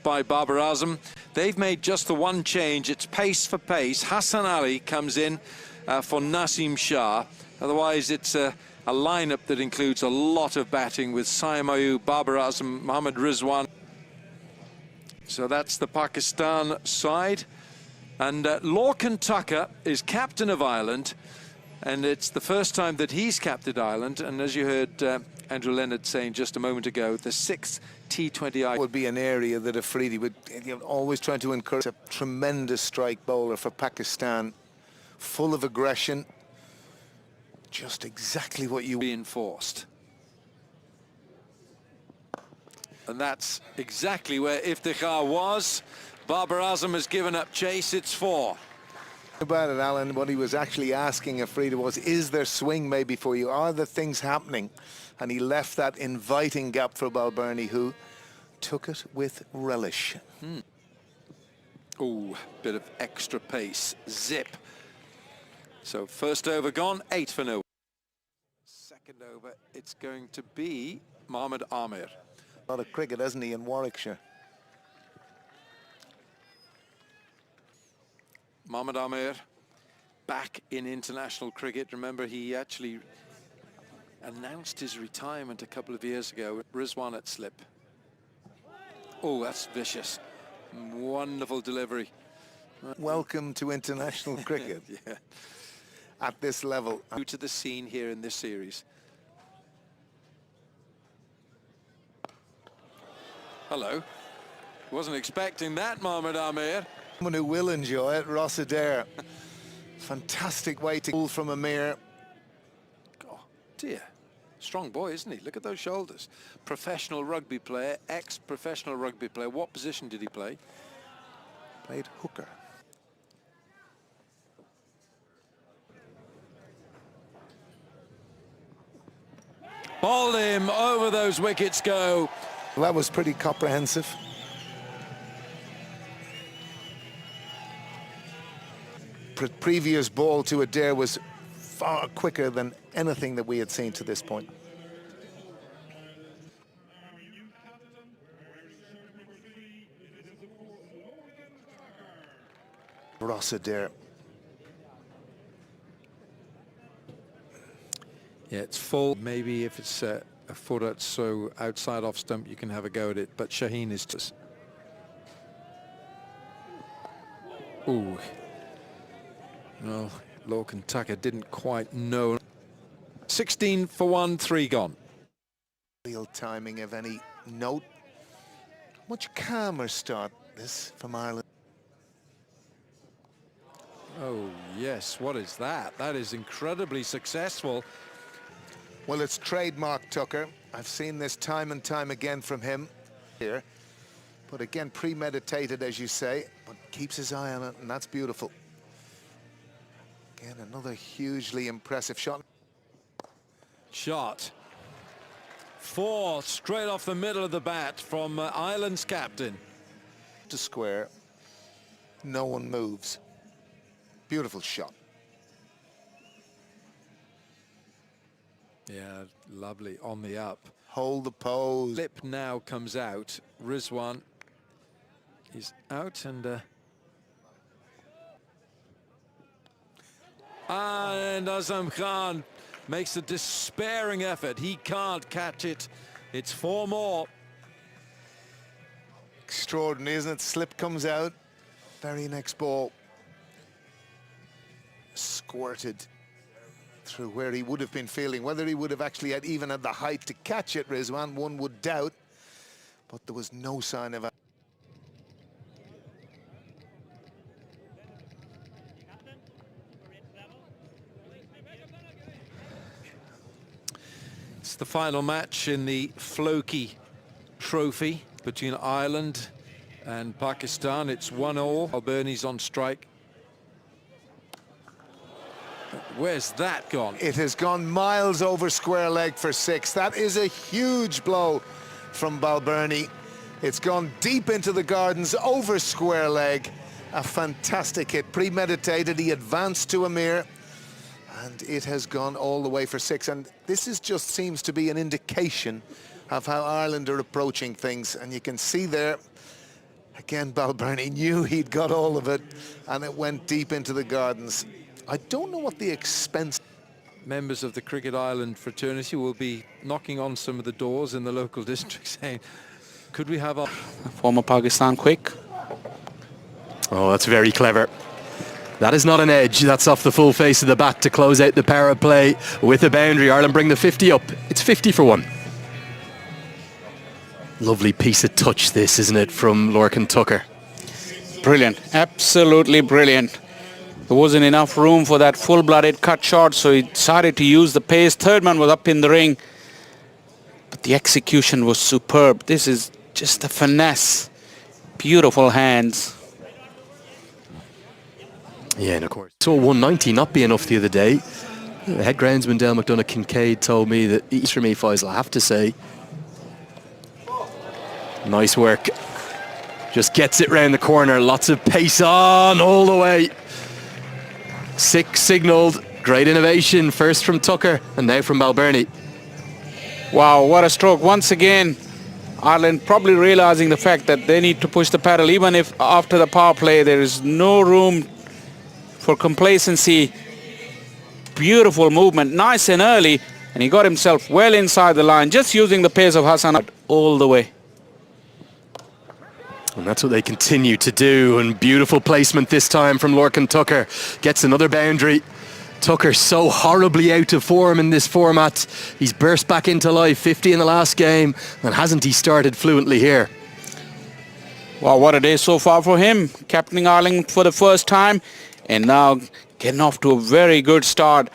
by Babar Azam. They've made just the one change. It's pace for pace. Hassan Ali comes in for Nasim Shah. Otherwise, it's a lineup that includes a lot of batting with Saim Ayub, Babar Azam, Mohammad Rizwan. So that's the Pakistan side. And Lorcan Tucker is captain of Ireland. And it's the first time that he's captained Ireland. And as you heard Andrew Leonard saying just a moment ago, the 6th T20I would be an area that Afridi would, you know, always trying to encourage. A tremendous strike bowler for Pakistan, full of aggression. Just exactly what you reinforced. And that's exactly where Iftikhar was. Babar Azam has given up chase. It's 4. About it, Alan, what he was actually asking Afridi was, is there swing maybe for you? Are the things happening? And he left that inviting gap for Balbirnie, who took it with relish. Oh, bit of extra pace. Zip. So first over gone, 8 for 0. Second over, it's going to be Mohammad Amir. A lot of cricket, hasn't he, in Warwickshire? Mohammad Amir back in international cricket. Remember, he actually announced his retirement a couple of years ago. Rizwan at slip. Oh, that's vicious. Wonderful delivery. Welcome to international cricket. Yeah. At this level. New to the scene here in this series. Hello. Wasn't expecting that, Mohammad Amir. Someone who will enjoy it, Ross Adair. Fantastic way to pull from Amir. Oh, dear. Strong boy, isn't he? Look at those shoulders. Professional rugby player, ex-professional rugby player. What position did he play? Played hooker. Bowled him, over those wickets go. Well, that was pretty comprehensive. Previous ball to Adair was far quicker than anything that we had seen to this point. Ross Adair. Yeah, it's full. Maybe if it's a foot out, so outside off stump, you can have a go at it. But Shaheen is just. Ooh. Well, Lorcan Tucker didn't quite know. 16 for 1, 3 gone. Real timing of any note. Much calmer start this from Ireland. Oh, yes. What is that? That is incredibly successful. Well, it's trademark Tucker. I've seen this time and time again from him here. But again, premeditated, as you say, but keeps his eye on it, and that's beautiful. Again, another hugely impressive shot. Shot. 4 straight off the middle of the bat from Ireland's captain. To square, no one moves. Beautiful shot. Yeah, lovely on the up. Hold the pose. Lip now comes out. Rizwan is out and Azam Khan makes a despairing effort. He can't catch it. It's 4 more. Extraordinary, isn't it? Slip comes out. Very next ball. Squirted through where he would have been feeling. Whether he would have actually even had the height to catch it, Rizwan, one would doubt. But there was no sign of it. It's the final match in the Floki Trophy between Ireland and Pakistan. It's 1-1. Balbirnie's on strike. Where's that gone? It has gone miles over square leg for 6. That is a huge blow from Balbirnie. It's gone deep into the gardens, over square leg. A fantastic hit, premeditated. He advanced to Amir, and it has gone all the way for 6. And this is just seems to be an indication of how Ireland are approaching things. And you can see there, Again, Balbirnie knew he'd got all of it, and it went deep into the gardens. I don't know what the expense... Members of the Cricket Island fraternity will be knocking on some of the doors in the local district saying, could we have our... Former Pakistan quick. Oh, that's very clever. That is not an edge. That's off the full face of the bat to close out the power play with a boundary. Ireland bring the 50 up. It's 50 for 1. Lovely piece of touch this, isn't it, from Lorcan Tucker? Brilliant. Absolutely brilliant. There wasn't enough room for that full-blooded cut shot, so he decided to use the pace. Third man was up in the ring, but the execution was superb. This is just a finesse. Beautiful hands. Yeah, and of course. So 190 not be enough the other day. The head groundsman Del McDonough Kincaid told me that each for me, Faisal, I have to say. Nice work. Just gets it round the corner. Lots of pace on all the way. 6 signalled. Great innovation. First from Tucker and now from Balbirnie. Wow, what a stroke. Once again, Ireland probably realizing the fact that they need to push the paddle. Even if after the power play there is no room for complacency. Beautiful movement. Nice and early. And he got himself well inside the line. Just using the pace of Hassan all the way. And that's what they continue to do. And beautiful placement this time from Lorcan Tucker. Gets another boundary. Tucker so horribly out of form in this format. He's burst back into life. 50 in the last game. And hasn't he started fluently here? Wow, what a day so far for him. Captaining Ireland for the first time. And now getting off to a very good start.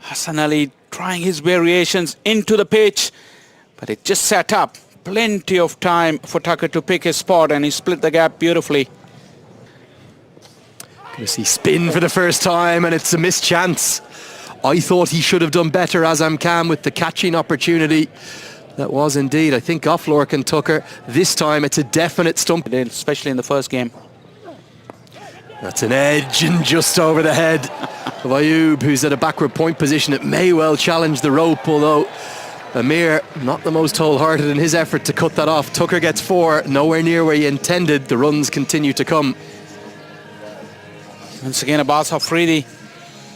Hassan Ali trying his variations into the pitch. But it just set up. Plenty of time for Tucker to pick his spot, and he split the gap beautifully. Gonna see spin for the first time, and it's a missed chance. I thought he should have done better, Azam Khan, with the catching opportunity. That was indeed, I think, off Lorcan Tucker. This time it's a definite stump. Especially in the first game. That's an edge and just over the head of Ayub, who's at a backward point position. It may well challenge the rope, although Amir, not the most wholehearted in his effort to cut that off. Tucker gets 4, nowhere near where he intended. The runs continue to come. Once again, Abbas Afridi.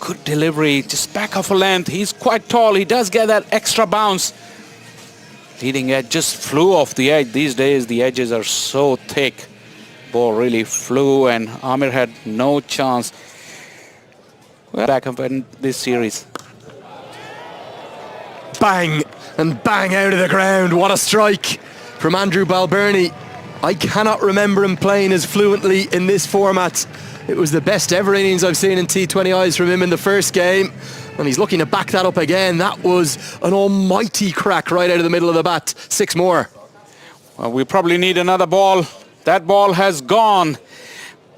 Good delivery, just back off a length. He's quite tall. He does get that extra bounce. Leading edge just flew off the edge. These days, the edges are so thick. Ball really flew, and Amir had no chance. We're back up in this series. Bang! And bang out of the ground. What a strike from Andrew Balbirnie. I cannot remember him playing as fluently in this format. It was the best ever innings I've seen in T20 eyes from him in the first game. And he's looking to back that up again. That was an almighty crack right out of the middle of the bat. 6 more. Well, we probably need another ball. That ball has gone.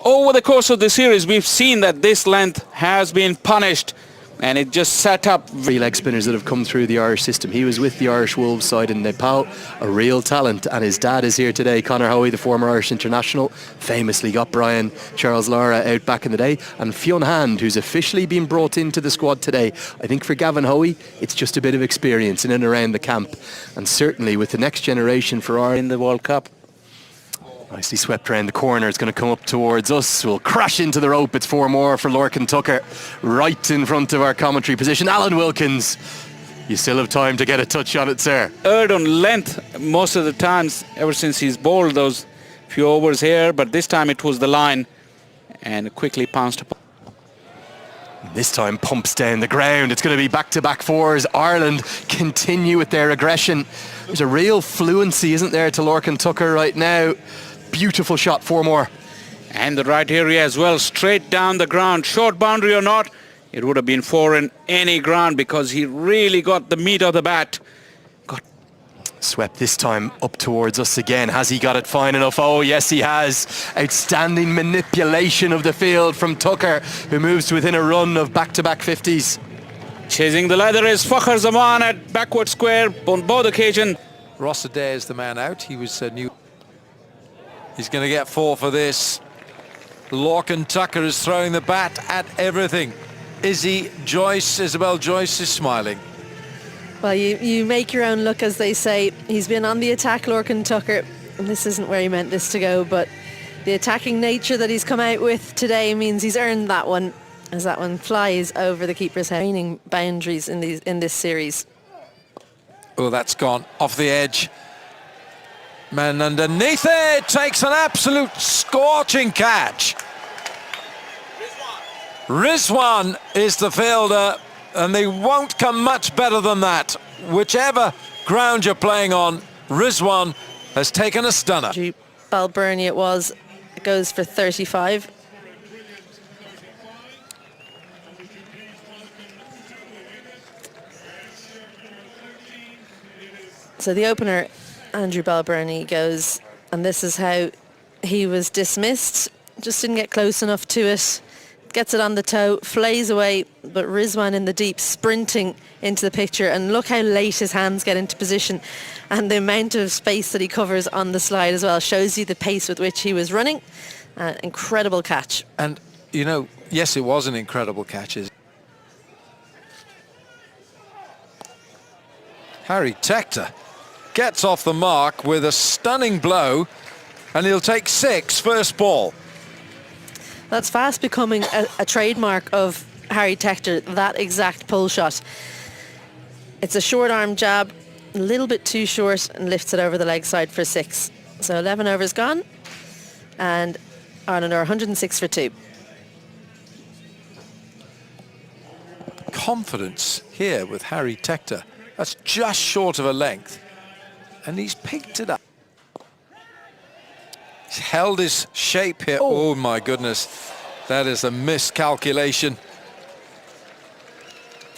Over the course of the series, we've seen that this length has been punished. And it just set up. 3 leg spinners that have come through the Irish system. He was with the Irish Wolves side in Nepal, a real talent, and his dad is here today. Conor Hoey, the former Irish international, famously got Brian Charles Lara out back in the day, and Fionn Hand, who's officially been brought into the squad today. I think for Gavin Hoey, it's just a bit of experience in and around the camp, and certainly with the next generation for Ireland In the World Cup. Nicely swept around the corner. It's going to come up towards us. We'll crash into the rope. It's 4 more for Lorcan Tucker. Right in front of our commentary position. Alan Wilkins, you still have time to get a touch on it, sir. Erred on length most of the times ever since he's bowled those few overs here. But this time it was the line. And quickly pounced upon. This time pumps down the ground. It's going to be back-to-back 4s. Ireland continue with their aggression. There's a real fluency, isn't there, to Lorcan Tucker right now. Beautiful shot, 4 more. And the right area as well, straight down the ground. Short boundary or not, it would have been 4 in any ground because he really got the meat of the bat. Swept this time up towards us again. Has he got it fine enough? Oh, yes, he has. Outstanding manipulation of the field from Tucker, who moves to within a run of back-to-back 50s. Chasing the leather is Fakhr Zaman at backward square on both occasions. Ross Adair is the man out. He was new. He's going to get 4 for this. Lorcan Tucker is throwing the bat at everything. Isabel Joyce is smiling. Well, you make your own luck, as they say. He's been on the attack, Lorcan Tucker, and this isn't where he meant this to go, but The attacking nature that he's come out with today means he's earned that one, as that one flies over the keeper's head. Remaining boundaries in this series. Oh, that's gone off the edge. Man underneath it takes an absolute scorching catch. Rizwan is the fielder, and they won't come much better than that. Whichever ground you're playing on, Rizwan has taken a stunner. Balbirnie it was. It goes for 35. So the opener, Andrew Balbirnie, goes, and this is how he was dismissed. Just didn't get close enough to it. Gets it on the toe, flays away, but Rizwan in the deep, sprinting into the picture. And look how late his hands get into position. And the amount of space that he covers on the slide as well shows you the pace with which he was running. Incredible catch. And, you know, yes, it was an incredible catch. Harry Tector gets off the mark with a stunning blow, and he'll take 6 first ball. That's fast becoming a trademark of Harry Tector, that exact pull shot. It's a short arm jab, a little bit too short, and lifts it over the leg side for 6. So 11 overs gone, and Ireland are 106 for 2. Confidence here with Harry Tector. That's just short of a length, and he's picked it up. He's held his shape here. Oh my goodness, that is a miscalculation.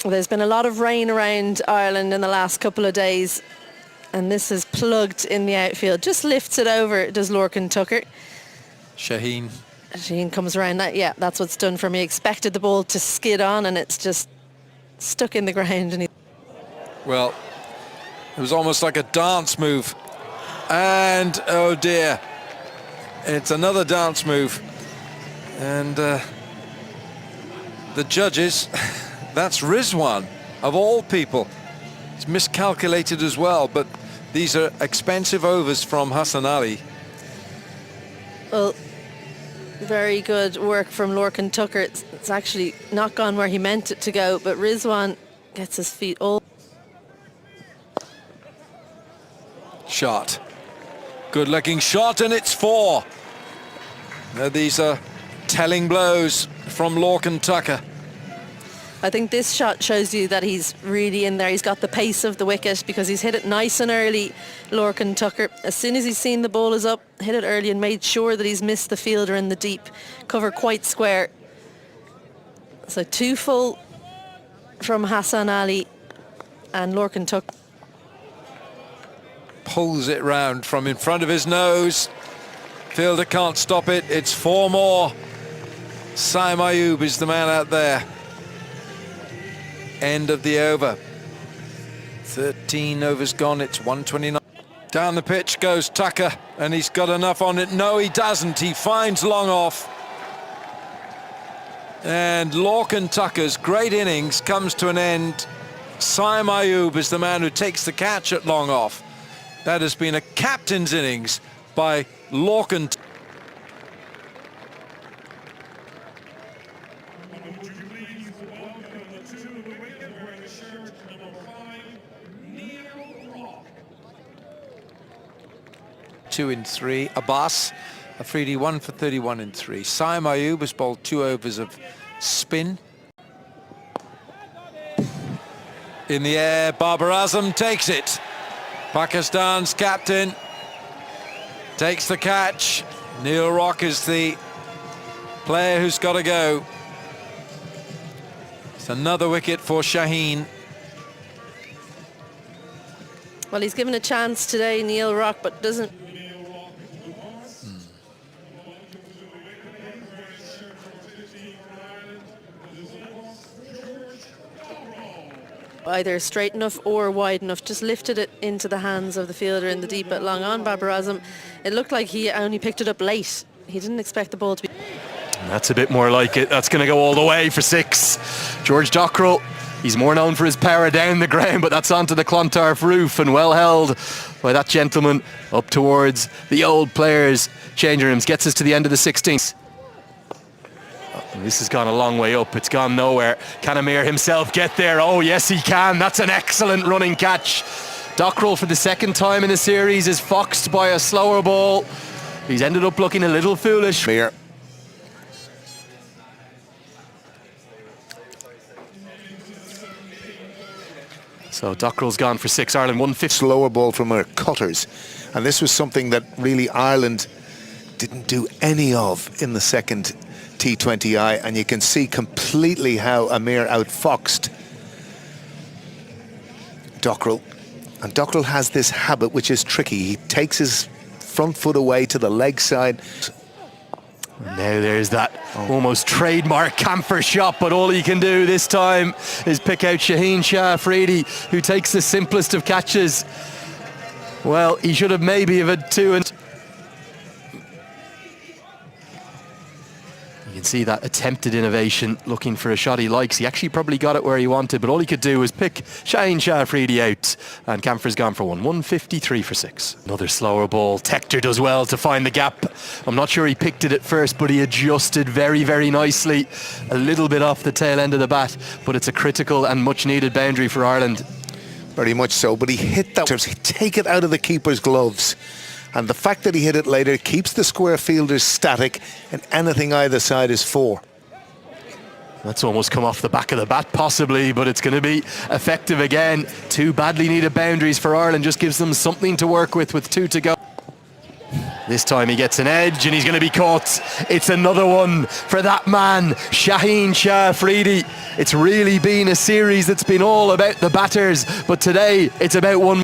There's been a lot of rain around Ireland in the last couple of days, and this is plugged in the outfield. Just lifts it over, does Lorcan Tucker. Shaheen comes around that. Yeah, that's what's done for me. Expected the ball to skid on, and it's just stuck in the ground. And well, it was almost like a dance move. And oh dear, it's another dance move. And the judges, that's Rizwan of all people. It's miscalculated as well, but these are expensive overs from Hassan Ali. Well, very good work from Lorcan Tucker. It's actually not gone where he meant it to go, but Rizwan gets his feet all. Shot. Good looking shot, and it's 4. Now, these are telling blows from Lorcan Tucker. I think this shot shows you that he's really in there. He's got the pace of the wicket because he's hit it nice and early, Lorcan Tucker. As soon as he's seen the ball is up, hit it early and made sure that he's missed the fielder in the deep. Cover quite square. So 2 full from Hassan Ali, and Lorcan Tucker Pulls it round from in front of his nose. Fielder can't stop it. It's 4 more. Saim Ayub is the man out there. End of the over. 13 overs gone. It's 129. Down the pitch goes Tucker, and he's got enough on it. No, he doesn't. He finds long off. And Lorcan Tucker's great innings comes to an end. Saim Ayub is the man who takes the catch at long off. That has been a captain's innings by Lorcan. Two in 3. Abbas Afridi 1 for 31 in 3. Saim Ayub has bowled 2 overs of spin. In the air, Babar Azam takes it. Pakistan's captain takes the catch. Neil Rock is the player who's got to go. It's another wicket for Shaheen. Well, he's given a chance today, Neil Rock, but doesn't. Either straight enough or wide enough, just lifted it into the hands of the fielder in the deep at long on. Babar Azam, it looked like he only picked it up late. He didn't expect the ball to be. That's a bit more like it. That's going to go all the way for 6. George Dockrell, he's more known for his power down the ground, but that's onto the Clontarf roof and well held by that gentleman up towards the old players' changing rooms. Gets us to the end of the 16th. This has gone a long way up. It's gone nowhere. Can Amir himself get there? Oh, yes, he can. That's an excellent running catch. Dockrell, for the second time in the series, is foxed by a slower ball. He's ended up looking a little foolish. Amir. So Dockrell's gone for 6. Ireland 150. Slower ball from our cutters. And this was something that really Ireland didn't do any of in the second T20I, and you can see completely how Amir outfoxed Dockrell. And Dockrell has this habit which is tricky. He takes his front foot away to the leg side. And now there's that almost trademark camphor shot, but all he can do this time is pick out Shaheen Shah Afridi, who takes the simplest of catches. Well, he should have maybe have had 2 and... You can see that attempted innovation, looking for a shot he likes. He actually probably got it where he wanted, but all he could do was pick Shaheen Shah Afridi out, and Camphor's gone for 1. 153 for 6. Another slower ball. Tector does well to find the gap. I'm not sure he picked it at first, but he adjusted very, very nicely. A little bit off the tail end of the bat, but it's a critical and much needed boundary for Ireland. Very much so, but he hit that. Take it out of the keeper's gloves. And the fact that he hit it later keeps the square fielders static, and anything either side is 4. That's almost come off the back of the bat possibly, but it's going to be effective again. 2 badly needed boundaries for Ireland, just gives them something to work with 2 to go. This time he gets an edge and he's going to be caught. It's another one for that man, Shaheen Shah Afridi. It's really been a series that's been all about the batters, but today it's about one.